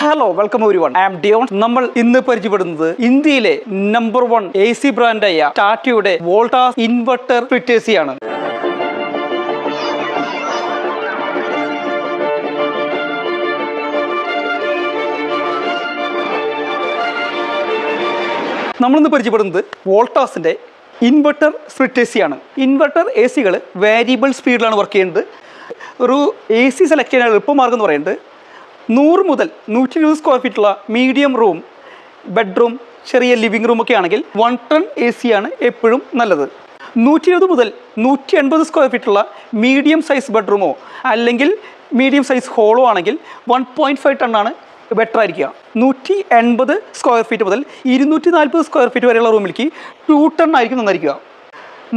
Hello welcome everyone. I am Dion. നമ്മൾ ഇന്ന് പരിചയപ്പെടുന്നത് ഇന്ത്യയിലെ നമ്പർ 1 AC ബ്രാൻഡായ ടാറ്റയുടെ വോൾട്ടാസ് ഇൻവെർട്ടർ സ്പ്ലിറ്റ് AC ആണ്. നമ്മളിന്ന് പരിചയപ്പെടുന്നത് വോൾട്ടാസിന്റെ ഇൻവെർട്ടർ സ്പ്ലിറ്റ് AC ആണ്. ഇൻവെർട്ടർ AC വേരിയബിൾ സ്പീഡിലാണ് വർക്ക് ചെയ്യുന്നത്. ഒരു AC സെലക്ട് ചെയ്യാൻ എളുപ്പമാർഗം എന്ന് പറയുന്നത് 100 മുതൽ 120 സ്ക്വയർ ഫീറ്റുള്ള മീഡിയം റൂം, ബെഡ്റൂം, ചെറിയ ലിവിംഗ് റൂമൊക്കെ ആണെങ്കിൽ 1 ടൺ AC ആണ് എപ്പോഴും നല്ലത്. 120 മുതൽ 180 സ്ക്വയർ ഫീറ്റുള്ള മീഡിയം സൈസ് ബെഡ്റൂമോ അല്ലെങ്കിൽ മീഡിയം സൈസ് ഹോളോ ആണെങ്കിൽ 1.5 ടൺ ആണ് ബെറ്റർ ആയിരിക്കുക. 180 സ്ക്വയർ ഫീറ്റ് മുതൽ 240 സ്ക്വയർ ഫീറ്റ് വരെയുള്ള റൂമിലേക്ക് 2 ടൺ ആയിരിക്കും നന്നായിരിക്കുക.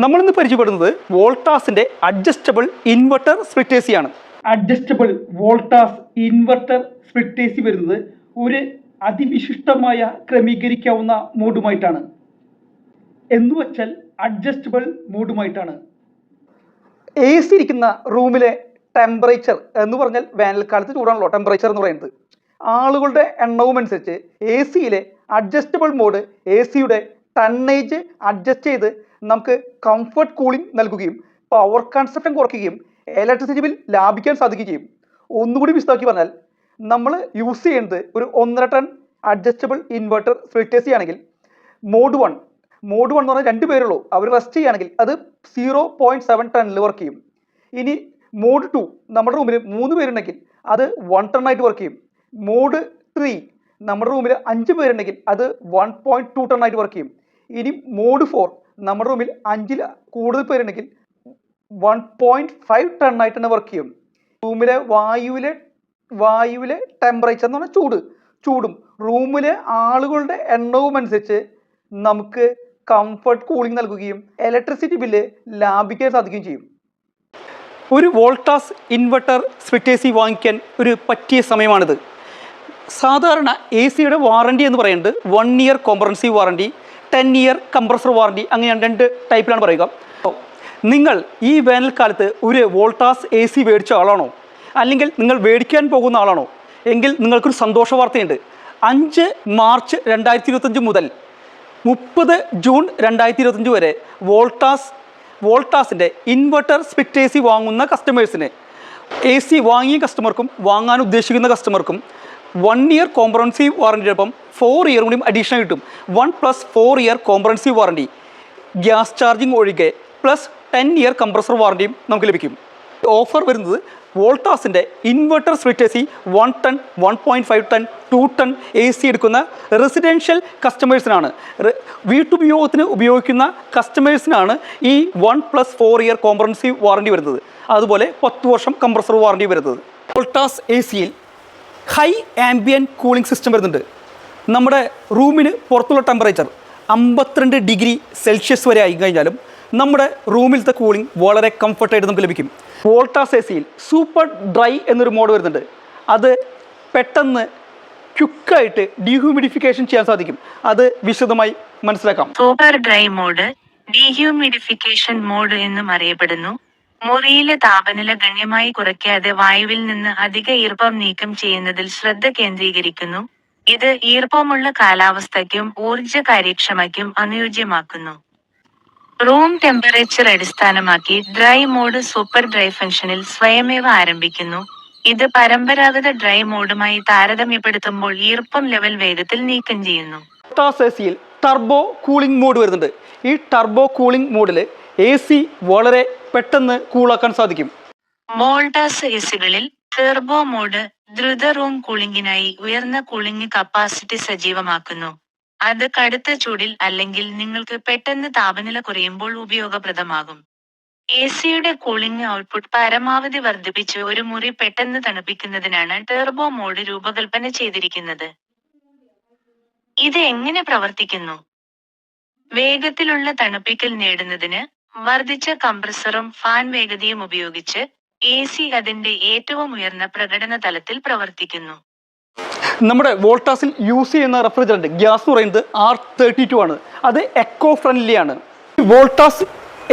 നമ്മളിന്ന് പരിചയപ്പെടുന്നത് വോൾട്ടാസിൻ്റെ അഡ്ജസ്റ്റബിൾ ഇൻവെർട്ടർ സ്പ്ലിറ്റ് AC ആണ്. Adjustable Voltas inverter split AC വരുന്നത് ഒരു അതിവിശിഷ്ടമായ ക്രമീകരിക്കാവുന്ന മോഡുമായിട്ടാണ്. എന്നുവെച്ചാൽ അഡ്ജസ്റ്റബിൾ മോഡുമായിട്ടാണ്. AC ഇരിക്കുന്ന റൂമിലെ ടെമ്പറേച്ചർ എന്ന് പറഞ്ഞാൽ വേനൽക്കാലത്ത് ചൂടാണല്ലോ ടെമ്പറേച്ചർ എന്ന് പറയുന്നത്. ആളുകളുടെ എണ്ണവും അനുസരിച്ച് AC adjustable mode AC tonnage adjust ചെയ്ത് നമുക്ക് കംഫർട്ട് കൂളിംഗ് നൽകുകയും പവർ കൺസപ്ഷൻ കുറയ്ക്കുകയും ഇലക്ട്രിസിറ്റി ബിൽ ലാഭിക്കാൻ സാധിക്കുകയും ചെയ്യും. ഒന്നുകൂടി വിശദമാക്കി പറഞ്ഞാൽ നമ്മൾ യൂസ് ചെയ്യുന്നത് ഒരു 1.5 ton adjustable inverter split AC ആണെങ്കിൽ മോഡ് 1 എന്ന് പറഞ്ഞാൽ 2 പേരുള്ളൂ, അവർ റെസ്റ്റ് ചെയ്യുകയാണെങ്കിൽ അത് 0.7 ടണ്ണിൽ വർക്ക് ചെയ്യും. ഇനി മോഡ് 2 നമ്മുടെ റൂമിൽ 3 പേരുണ്ടെങ്കിൽ അത് 1 ടൺ ആയിട്ട് വർക്ക് ചെയ്യും. മോഡ് 3 നമ്മുടെ റൂമിൽ 5 പേരുണ്ടെങ്കിൽ അത് 1.2 ടൺ ആയിട്ട് വർക്ക് ചെയ്യും. ഇനി മോഡ് 4 നമ്മുടെ റൂമിൽ 5ൽ കൂടുതൽ പേരുണ്ടെങ്കിൽ 1.5 ടൺ ആയിട്ട് തന്നെ വർക്ക് ചെയ്യും. റൂമിലെ വായുവിലെ ടെമ്പറേച്ചർ എന്ന് പറഞ്ഞാൽ ചൂടും റൂമിലെ ആളുകളുടെ എണ്ണവും അനുസരിച്ച് നമുക്ക് കംഫർട്ട് കൂളിംഗ് നൽകുകയും ഇലക്ട്രിസിറ്റി ബില്ല് ലാഭിക്കാൻ സാധിക്കുകയും ചെയ്യും. ഒരു വോൾട്ടാസ് ഇൻവെർട്ടർ സ്പ്ലിറ്റ് AC വാങ്ങിക്കാൻ ഒരു പറ്റിയ സമയമാണിത്. സാധാരണ AC വാറണ്ടി എന്ന് പറയുന്നത് 1 year comprehensive warranty, 10 year compressor warranty, അങ്ങനെയാണ് 2 ടൈപ്പിലാണ് പറയുക. നിങ്ങൾ ഈ വേനൽക്കാലത്ത് ഒരു വോൾട്ടാസ് AC മേടിച്ച ആളാണോ അല്ലെങ്കിൽ നിങ്ങൾ മേടിക്കാൻ പോകുന്ന ആളാണോ എങ്കിൽ നിങ്ങൾക്കൊരു സന്തോഷ വാർത്തയുണ്ട്. 5 മാർച്ച് 2025 മുതൽ 30 ജൂൺ 2025 വരെ വോൾട്ടാസിൻ്റെ ഇൻവെർട്ടർ സ്പ്ലിറ്റ് AC വാങ്ങുന്ന കസ്റ്റമേഴ്സിന്, AC വാങ്ങിയ കസ്റ്റമർക്കും വാങ്ങാൻ ഉദ്ദേശിക്കുന്ന കസ്റ്റമർക്കും 1 ഇയർ കോംപ്രഹെൻസീവ് വാറണ്ടിയോടൊപ്പം 4 ഇയർ കൂടി അഡീഷണൽ കിട്ടും. 1+4 year comprehensive warranty, gas charging ഒഴികെ പ്ലസ് 10 ഇയർ കംപ്രസർ വാറണ്ടിയും നമുക്ക് ലഭിക്കും. ഓഫർ വരുന്നത് വോൾട്ടാസിൻ്റെ inverter split AC 1 ton, 1.5 ton, 2 ton AC എടുക്കുന്ന റെസിഡൻഷ്യൽ കസ്റ്റമേഴ്സിനാണ്. വീട്ടുപയോഗത്തിന് ഉപയോഗിക്കുന്ന കസ്റ്റമേഴ്സിനാണ് ഈ 1+4 ഇയർ കോംപ്രഹെൻസീവ് വാറണ്ടി വരുന്നത്. അതുപോലെ 10 വർഷം കംപ്രസർ വാറണ്ടി വരുന്നത്. Voltas AC high ambient cooling system വരുന്നുണ്ട്. നമ്മുടെ റൂമിന് പുറത്തുള്ള ടെമ്പറേച്ചർ 52 ഡിഗ്രി സെൽഷ്യസ് വരെ ആയി കഴിഞ്ഞാലും നമ്മുടെ റൂമിലത്തെ കൂളിംഗ് വളരെ കംഫർട്ടായിട്ട് നമുക്ക് ലഭിക്കും. വോൾട്ടാസ് AC സൂപ്പർ ഡ്രൈ എന്നൊരു മോഡ് വരുന്നുണ്ട്. അത് പെട്ടെന്ന് ക്വിക്കായിട്ട് ഡീഹ്യൂമിഡിഫിക്കേഷൻ ചെയ്യാൻ സാധിക്കും. അത് വിശദമായി മനസ്സിലാക്കാം. Super dry mode dehumidification mode എന്നും അറിയപ്പെടുന്നു. മുറിയിലെ താപനില ഗണ്യമായി കുറയ്ക്കാതെ വായുവിൽ നിന്ന് അധിക ഈർപ്പം നീക്കം ചെയ്യുന്നതിൽ ശ്രദ്ധ കേന്ദ്രീകരിക്കുന്നു. ഇത് ഈർപ്പമുള്ള കാലാവസ്ഥയ്ക്കും ഊർജ്ജ കാര്യക്ഷമതയ്ക്കും അനുയോജ്യമാക്കുന്നു. റൂം ടെമ്പറേച്ചർ അടിസ്ഥാനമാക്കി ഡ്രൈ മോഡ് സൂപ്പർ ഡ്രൈ ഫംഗ്ഷനിൽ സ്വയമേവ ആരംഭിക്കുന്നു. ഇത് പരമ്പരാഗത ഡ്രൈ മോഡുമായി താരതമ്യപ്പെടുത്തുമ്പോൾ ഈർപ്പം ലെവൽ വേഗത്തിൽ നീക്കം ചെയ്യുന്നു. Voltas AC turbo cooling mode വരുന്നുണ്ട്. ഈ ടർബോ കൂളിംഗ് മോഡിൽ AC വളരെ പെട്ടെന്ന് കൂളാക്കാൻ സാധിക്കും. വോൾട്ടാസ് AC ടർബോ മോഡ് ദ്രുത റൂം കൂളിംഗിനായി ഉയർന്ന കൂളിംഗ് കപ്പാസിറ്റി സജീവമാക്കുന്നു. അത് കടുത്ത ചൂടിൽ അല്ലെങ്കിൽ നിങ്ങൾക്ക് പെട്ടെന്ന് താപനില കുറയുമ്പോൾ ഉപയോഗപ്രദമാകും. AC കൂളിംഗ് ഔട്ട്പുട്ട് പരമാവധി വർദ്ധിപ്പിച്ച് ഒരു മുറി പെട്ടെന്ന് തണുപ്പിക്കുന്നതിനാണ് ടർബോ മോഡ് രൂപകൽപ്പന ചെയ്തിരിക്കുന്നത്. ഇത് എങ്ങനെ പ്രവർത്തിക്കുന്നു? വേഗത്തിലുള്ള തണുപ്പിക്കൽ നേടുന്നതിന് വർദ്ധിച്ച കംപ്രസറും ഫാൻ വേഗതയും ഉപയോഗിച്ച് AC അതിന്റെ ഏറ്റവും ഉയർന്ന പ്രകടന തലത്തിൽ പ്രവർത്തിക്കുന്നു. നമ്മുടെ വോൾട്ടാസിൽ യൂസ് ചെയ്യുന്ന റെഫ്രിജറന്റ് ഗ്യാസ് എന്ന് പറയുന്നത് R32 ആണ്. അത് എക്കോ ഫ്രണ്ട്ലി ആണ്. വോൾട്ടാസ്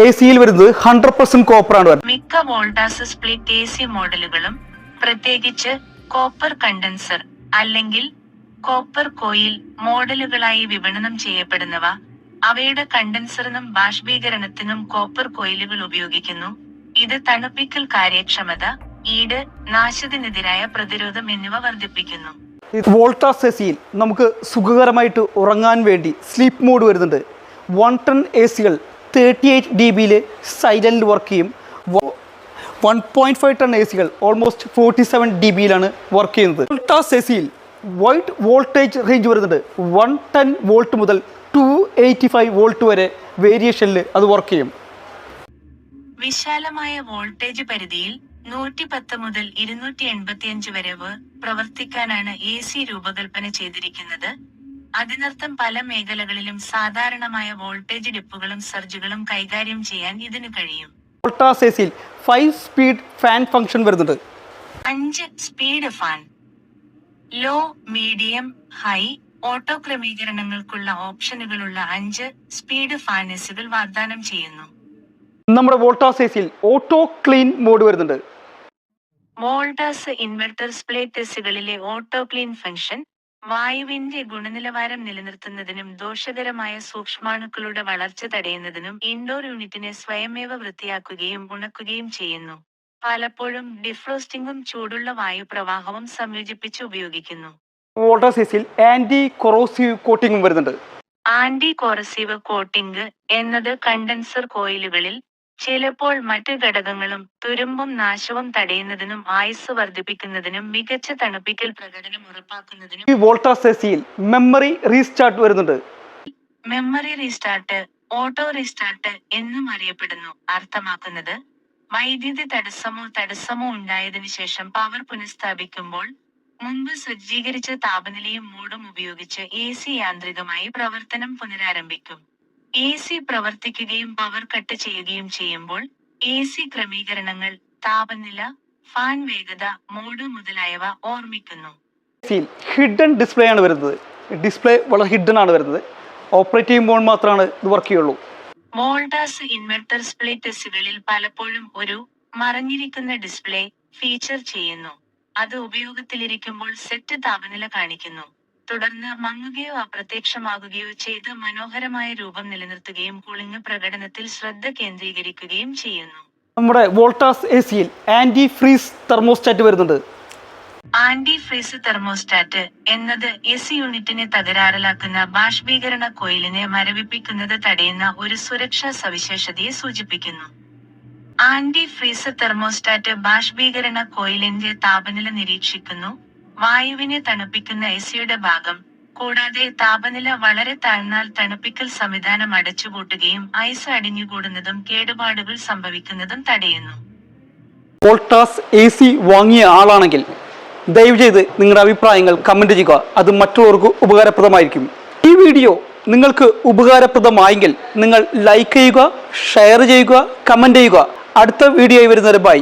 AC വരുന്നത് 100% കോപ്പർ ആണ്. മിക്ക വോൾട്ടാസ് സ്പ്ലിറ്റ് AC മോഡലുകളും, പ്രത്യേകിച്ച് കോപ്പർ കണ്ടൻസർ അല്ലെങ്കിൽ കോപ്പർ കോയിൽ മോഡലുകളായി വിപണനം ചെയ്യപ്പെടുന്നവ. അവയുടെ കണ്ടൻസറിനും ബാഷ്പീകരണത്തിനും കോപ്പർ കോയിലുകൾ ഉപയോഗിക്കുന്നു. ഇത് തണുപ്പിക്കൽ കാര്യക്ഷമത, ഈട്, നാശത്തിനെതിരായ പ്രതിരോധം എന്നിവ വർദ്ധിപ്പിക്കുന്നു. വോൾട്ടാസ് എസിയിൽ നമുക്ക് സുഖകരമായിട്ട് ഉറങ്ങാൻ വേണ്ടി സ്ലീപ്പ് മോഡ് വരുന്നുണ്ട്. 1 ടൺ എ സികൾ 38 dBയിൽ സൈലൻറ്റിൽ വർക്ക് ചെയ്യും. 1.5 ടൺ എ സികൾ ഓൾമോസ്റ്റ് 47 dBയിലാണ് വർക്ക് ചെയ്യുന്നത്. വോൾട്ടാസ് എസിയിൽ വൈഡ് വോൾട്ടേജ് റേഞ്ച് വരുന്നുണ്ട്. 110 വോൾട്ട് മുതൽ 285 വോൾട്ട് വരെ വേരിയേഷനിൽ അത് വർക്ക് ചെയ്യും. വിശാലമായ വോൾട്ടേജ് പരിധിയിൽ 110 മുതൽ 285 വരെ പ്രവർത്തിക്കാനാണ് എ സി രൂപകൽപ്പന ചെയ്തിരിക്കുന്നത്. അതിനർത്ഥം പല മേഖലകളിലും സാധാരണമായ വോൾട്ടേജ് ഡിപ്പുകളും സർജുകളും കൈകാര്യം ചെയ്യാൻ ഇതിന് കഴിയും. വോൾട്ടാസ് എസിയിൽ 5 സ്പീഡ് ഫാൻ ഫംഗ്ഷൻ വരുന്നുണ്ട്. 5 speed fan, low, medium, high, auto ക്രമീകരണങ്ങൾക്കുള്ള ഓപ്ഷനുകളുള്ള 5 സ്പീഡ് ഫാൻ എസികൾ വാഗ്ദാനം ചെയ്യുന്നു. നമ്മുടെ വോൾട്ടാസ് എസിയിൽ ഓട്ടോ ക്ലീൻ മോഡ് വരുന്നുണ്ട്. വോൾട്ടാസ് ഇൻവെർട്ടർ സ്പ്ലിറ്റ് എസികളിലെ ഓട്ടോ ക്ലീൻ ഫംഗ്ഷൻ വായുവിന്റെ ഗുണനിലവാരം നിലനിർത്തുന്നതിനും ദോഷകരമായ സൂക്ഷ്മാണുക്കളുടെ വളർച്ച തടയുന്നതിനും ഇൻഡോർ യൂണിറ്റിനെ സ്വയമേവ വൃത്തിയാക്കുകയും ഉണക്കുകയും ചെയ്യുന്നു. പലപ്പോഴും ഡിഫ്രോസ്റ്റിംഗും ചൂടുള്ള വായുപ്രവാഹവും സംയോജിപ്പിച്ച് ഉപയോഗിക്കുന്നു. വോൾട്ടാസ് എസിയിൽ ആന്റി കൊറോസീവ് കോട്ടിംഗും വരുന്നുണ്ട്. ആന്റി കോറസീവ് കോട്ടിംഗ് എന്നത് കണ്ടൻസർ കോയിലുകളിൽ ചിലപ്പോൾ മറ്റ് ഘടകങ്ങളും തുരുമ്പും നാശവും തടയുന്നതിനും ആയുസ് വർദ്ധിപ്പിക്കുന്നതിനും മികച്ച തണുപ്പിക്കൽ പ്രകടനം ഉറപ്പാക്കുന്നതിനും. ഈ വോൾട്ടാസ് എസിയിൽ മെമ്മറി റീസ്റ്റാർട്ട് വരുന്നുണ്ട്. മെമ്മറി റീസ്റ്റാർട്ട്, ഓട്ടോ റീസ്റ്റാർട്ട് എന്നും അറിയപ്പെടുന്നു. അർത്ഥമാക്കുന്നത് വൈദ്യുതി തടസ്സമോ ഉണ്ടായതിനു ശേഷം പവർ പുനഃസ്ഥാപിക്കുമ്പോൾ മുൻപ് സജ്ജീകരിച്ച താപനിലയും മൂഡും ഉപയോഗിച്ച് എ സി യാന്ത്രികമായി പ്രവർത്തനം പുനരാരംഭിക്കും. എ സി പ്രവർത്തിക്കുകയും പവർ കട്ട് ചെയ്യുകയും ചെയ്യുമ്പോൾ എ സി ക്രമീകരണങ്ങൾ, താപനില, ഫാൻ വേഗത, മോഡ് മുതലായവ ഓർമ്മിക്കുന്നു. ഹിഡൻ ഡിസ്പ്ലേ ആണ് വരുന്നത്. ഡിസ്പ്ലേ വളരെ ഹിഡൻ ആണ് വരുന്നത്. ഓപ്പറേറ്റ് ചെയ്യുമ്പോൾ മാത്രമാണ് ഇത് വർക്ക് ചെയ്യുള്ളൂ. വോൾട്ടാസ് ഇൻവെർട്ടർ സ്പ്ലിറ്റ് എസികളിൽ പലപ്പോഴും ഒരു മറഞ്ഞിരിക്കുന്ന ഡിസ്പ്ലേ ഫീച്ചർ ചെയ്യുന്നു. അത് ഉപയോഗത്തിലിരിക്കുമ്പോൾ സെറ്റ് താപനില കാണിക്കുന്നു. തുടർന്ന് മങ്ങുകയോ അപ്രത്യക്ഷമാകുകയോ ചെയ്ത് മനോഹരമായ രൂപം നിലനിർത്തുകയും കൂളിംഗ് പ്രകടനത്തിൽ ശ്രദ്ധ കേന്ദ്രീകരിക്കുകയും ചെയ്യുന്നു. നമ്മുടെ വോൾട്ടാസ് എസിയിൽ ആന്റി ഫ്രീസ് തെർമോസ്റ്റാറ്റ് വരുന്നുണ്ട്. ആന്റി ഫ്രീസ് തെർമോസ്റ്റാറ്റ് എന്നത് എസി യൂണിറ്റിനെ തകരാറിലാക്കുന്ന ബാഷ്പീകരണ കോയിലിനെ മരവിപ്പിക്കുന്നത് തടയുന്ന ഒരു സുരക്ഷാ സവിശേഷതയെ സൂചിപ്പിക്കുന്നു. ആന്റി ഫ്രീസ് തെർമോസ്റ്റാറ്റ് ബാഷ്പീകരണ കോയിലിന്റെ താപനില നിരീക്ഷിക്കുന്നു, വായുവിനെ തണുപ്പിക്കുന്ന എസിയുടെ ഭാഗം, കൂടാതെ താപനില വളരെ താഴ്ന്നാൽ തണുപ്പിക്കൽ സംവിധാനം അടച്ചുപൂട്ടുകയും ഐസ് അടിഞ്ഞുകൂടുന്നതും കേടുപാടുകൾ സംഭവിക്കുന്നതും തടയുന്നു. വോൾട്ടാസ് എ സി വാങ്ങിയ ആളാണെങ്കിൽ ദയവ് ചെയ്ത് നിങ്ങളുടെ അഭിപ്രായങ്ങൾ കമൻറ്റ് ചെയ്യുക. അത് മറ്റുള്ളവർക്ക് ഉപകാരപ്രദമായിരിക്കും. ഈ വീഡിയോ നിങ്ങൾക്ക് ഉപകാരപ്രദമായെങ്കിൽ നിങ്ങൾ ലൈക്ക് ചെയ്യുക, ഷെയർ ചെയ്യുക, കമൻറ്റ് ചെയ്യുക. അടുത്ത വീഡിയോയിൽ വരുന്നവരെ ബൈ.